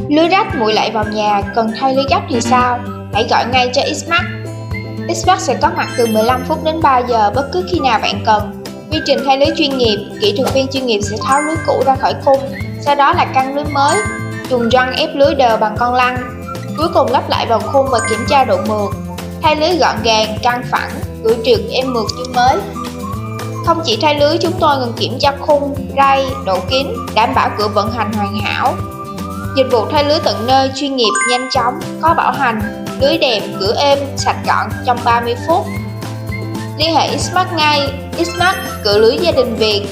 Lưới rách nguội lạy vào nhà, cần thay lưới gấp thì sao? Hãy gọi ngay cho Xmax. Xmax sẽ có mặt từ 15 phút đến 3 giờ bất cứ khi nào bạn cần. Quy trình thay lưới chuyên nghiệp, kỹ thuật viên chuyên nghiệp sẽ tháo lưới cũ ra khỏi khung, sau đó là căng lưới mới, dùng răng ép lưới đều bằng con lăn. Cuối cùng lắp lại vào khung và kiểm tra độ mượt. Thay lưới gọn gàng, căng phẳng, gửi trượt em mượt như mới. Không chỉ thay lưới, chúng tôi còn kiểm tra khung, ray, độ kín, đảm bảo cửa vận hành hoàn hảo. Dịch vụ thay lưới tận nơi, chuyên nghiệp, nhanh chóng, có bảo hành, lưới đẹp, cửa êm, sạch gọn trong 30 phút. Liên hệ Xmax ngay. Xmax, cửa lưới gia đình Việt.